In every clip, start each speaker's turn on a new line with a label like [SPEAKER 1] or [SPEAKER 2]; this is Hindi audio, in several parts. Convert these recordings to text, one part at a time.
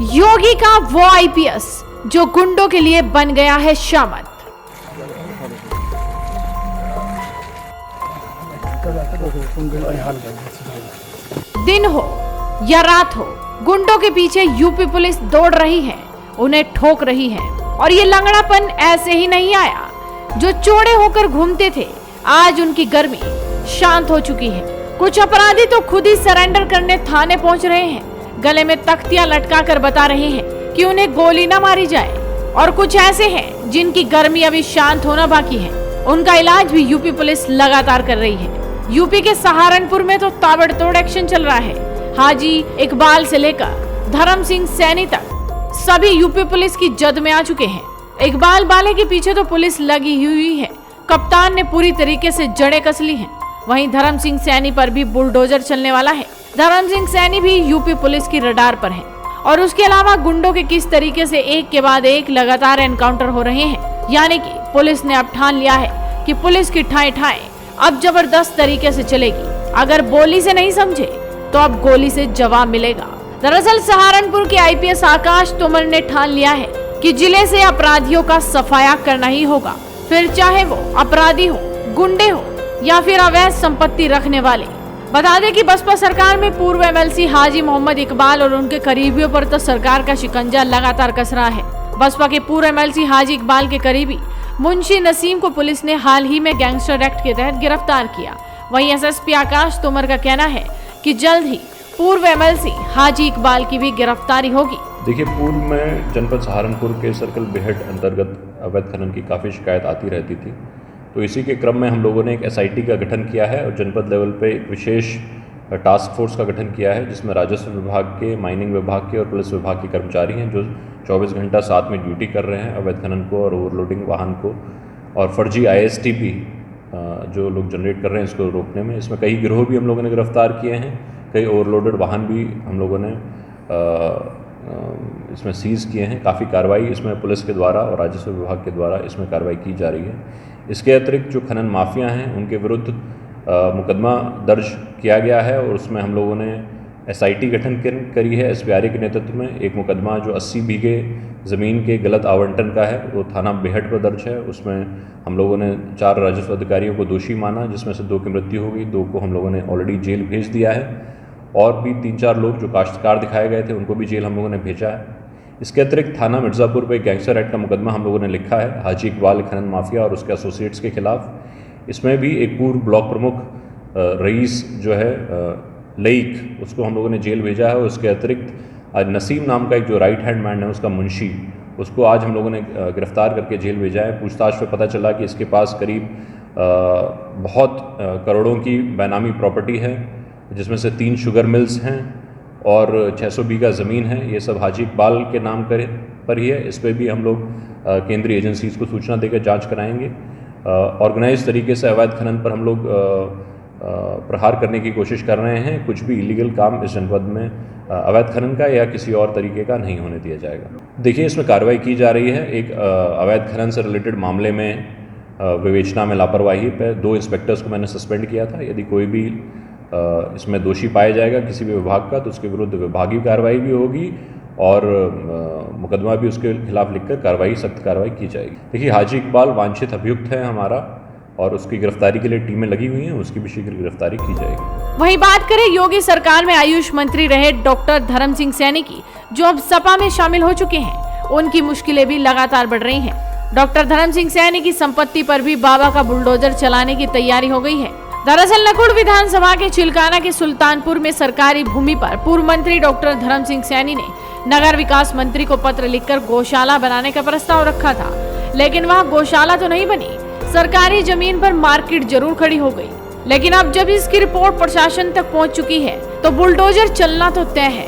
[SPEAKER 1] योगी का वो आईपीएस जो गुंडों के लिए बन गया है शामत। दिन हो या रात हो, गुंडों के पीछे यूपी पुलिस दौड़ रही है, उन्हें ठोक रही है। और ये लंगड़ापन ऐसे ही नहीं आया। जो चौड़े होकर घूमते थे, आज उनकी गर्मी शांत हो चुकी है। कुछ अपराधी तो खुद ही सरेंडर करने थाने पहुंच रहे हैं, गले में तख्तियां लटका कर बता रहे हैं कि उन्हें गोली ना मारी जाए। और कुछ ऐसे हैं जिनकी गर्मी अभी शांत होना बाकी है, उनका इलाज भी यूपी पुलिस लगातार कर रही है। यूपी के सहारनपुर में तो ताबड़तोड़ एक्शन चल रहा है। हाजी इकबाल से लेकर धर्म सिंह सैनी तक सभी यूपी पुलिस की जद में आ चुके हैं। इकबाल वाले के पीछे तो पुलिस लगी हुई है, कप्तान ने पूरी तरीके से जड़ें कस ली हैं। वहीं धर्म सिंह सैनी पर भी बुलडोजर चलने वाला है। धर्म सिंह सैनी भी यूपी पुलिस की रडार पर है। और उसके अलावा गुंडों के किस तरीके से एक के बाद एक लगातार एनकाउंटर हो रहे हैं, यानी कि पुलिस ने अब ठान लिया है कि पुलिस की ठाएं ठाएं अब जबरदस्त तरीके से चलेगी। अगर बोली से नहीं समझे तो अब गोली से जवाब मिलेगा। दरअसल सहारनपुर के आईपीएस आकाश तोमर ने ठान लिया है कि जिले से अपराधियों का सफाया करना ही होगा, फिर चाहे वो अपराधी हो, गुंडे हो या फिर अवैध संपत्ति रखने वाले। बता दें कि बसपा सरकार में पूर्व एमएलसी हाजी मोहम्मद इकबाल और उनके करीबियों पर तो सरकार का शिकंजा लगातार कस रहा है। बसपा के पूर्व एमएलसी हाजी इकबाल के करीबी मुंशी नसीम को पुलिस ने हाल ही में गैंगस्टर एक्ट के तहत गिरफ्तार किया। वहीं एसएसपी आकाश तोमर का कहना है कि जल्द ही पूर्व एमएलसी हाजी इकबाल की भी गिरफ्तारी होगी।
[SPEAKER 2] देखिए, पूर्व में जनपद सहारनपुर के सर्कल बेहट अंतर्गत अवैध खनन की काफ़ी शिकायत आती रहती थी, तो इसी के क्रम में हम लोगों ने एक एसआईटी का गठन किया है और जनपद लेवल पे एक विशेष टास्क फोर्स का गठन किया है, जिसमें राजस्व विभाग के, माइनिंग विभाग के और पुलिस विभाग के कर्मचारी हैं जो 24 घंटा साथ में ड्यूटी कर रहे हैं अवैध खनन को और ओवरलोडिंग वाहन को और फर्जी ISTP जो लोग जनरेट कर रहे हैं इसको रोकने में। इसमें कई गिरोह भी हम लोगों ने गिरफ्तार किए हैं, कई ओवरलोडेड वाहन भी हम लोगों ने इसमें सीज़ किए हैं। काफ़ी कार्रवाई इसमें पुलिस के द्वारा और राजस्व विभाग के द्वारा इसमें कार्रवाई की जा रही है। इसके अतिरिक्त जो खनन माफिया हैं उनके विरुद्ध मुकदमा दर्ज किया गया है और उसमें हम लोगों ने SIT गठन करी है SPRA के नेतृत्व में। एक मुकदमा जो 80 बीघे ज़मीन के गलत आवंटन का है वो थाना बेहट पर दर्ज है। उसमें हम लोगों ने 4 राजस्व अधिकारियों को दोषी माना, जिसमें से 2 की मृत्यु हो गई, 2 को हम लोगों ने ऑलरेडी जेल भेज दिया है और भी 3-4 लोग जो काश्तकार दिखाए गए थे उनको भी जेल हम लोगों ने भेजा है। इसके अतिरिक्त थाना मिर्ज़ापुर पे गैंगस्टर एक्ट का मुकदमा हम लोगों ने लिखा है हाजी इकबाल खनन माफिया और उसके एसोसिएट्स के खिलाफ। इसमें भी एक पूर्व ब्लॉक प्रमुख रईस जो है लईक, उसको हम लोगों ने जेल भेजा है। और उसके अतिरिक्त आज नसीम नाम का एक जो राइट हैंड मैन है उसका मुंशी, उसको आज हम लोगों ने गिरफ्तार करके जेल भेजा है। पूछताछ में पता चला कि इसके पास करीब बहुत करोड़ों की बेनामी प्रॉपर्टी है, जिसमें से 3 शुगर मिल्स हैं और 600 बीघा ज़मीन है। ये सब हाजी इकबाल के नाम पर ही है। इस पर भी हम लोग केंद्रीय एजेंसीज़ को सूचना देकर जांच कराएंगे। ऑर्गेनाइज तरीके से अवैध खनन पर हम लोग प्रहार करने की कोशिश कर रहे हैं। कुछ भी इलीगल काम इस जनपद में अवैध खनन का या किसी और तरीके का नहीं होने दिया जाएगा। देखिए, इसमें कार्रवाई की जा रही है। एक अवैध खनन से रिलेटेड मामले में विवेचना में लापरवाही पर 2 इंस्पेक्टर्स को मैंने सस्पेंड किया था। यदि कोई भी इसमें दोषी पाया जाएगा किसी भी विभाग का तो उसके विरुद्ध विभागीय कार्रवाई भी होगी और मुकदमा भी उसके खिलाफ लिखकर सख्त कार्रवाई की जाएगी। देखिए, हाजी इकबाल वांछित अभियुक्त है हमारा और उसकी गिरफ्तारी के लिए टीमें लगी हुई हैं, उसकी भी शीघ्र गिरफ्तारी की जाएगी।
[SPEAKER 1] वहीं बात करें योगी सरकार में आयुष मंत्री रहे डॉक्टर धर्म सिंह सैनी की, जो अब सपा में शामिल हो चुके हैं, उनकी मुश्किलें भी लगातार बढ़ रही हैं। डॉक्टर धर्म सिंह सैनी की संपत्ति पर भी बाबा का बुलडोजर चलाने की तैयारी हो गई है। दरअसल नकुड़ विधानसभा के चिलकाना के सुल्तानपुर में सरकारी भूमि पर पूर्व मंत्री डॉक्टर धर्म सिंह सैनी ने नगर विकास मंत्री को पत्र लिखकर गौशाला बनाने का प्रस्ताव रखा था, लेकिन वहां गौशाला तो नहीं बनी, सरकारी जमीन पर मार्केट जरूर खड़ी हो गई। लेकिन अब जब इसकी रिपोर्ट प्रशासन तक पहुंच चुकी है तो बुलडोजर चलना तो तय है।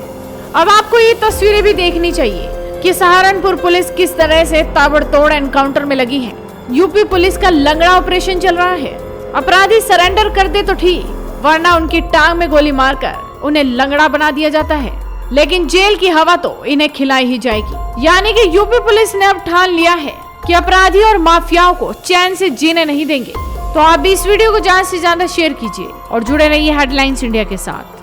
[SPEAKER 1] अब आपको ये तस्वीरें भी देखनी चाहिए कि सहारनपुर पुलिस किस तरह से ताबड़तोड़ एनकाउंटर में लगी है। यूपी पुलिस का लंगड़ा ऑपरेशन चल रहा है। अपराधी सरेंडर कर दे तो ठीक, वरना उनकी टांग में गोली मारकर उन्हें लंगड़ा बना दिया जाता है। लेकिन जेल की हवा तो इन्हें खिलाई ही जाएगी। यानी कि यूपी पुलिस ने अब ठान लिया है कि अपराधी और माफियाओं को चैन से जीने नहीं देंगे। तो आप भी इस वीडियो को ज्यादा से ज्यादा शेयर कीजिए और जुड़े रहिए हेडलाइंस इंडिया के साथ।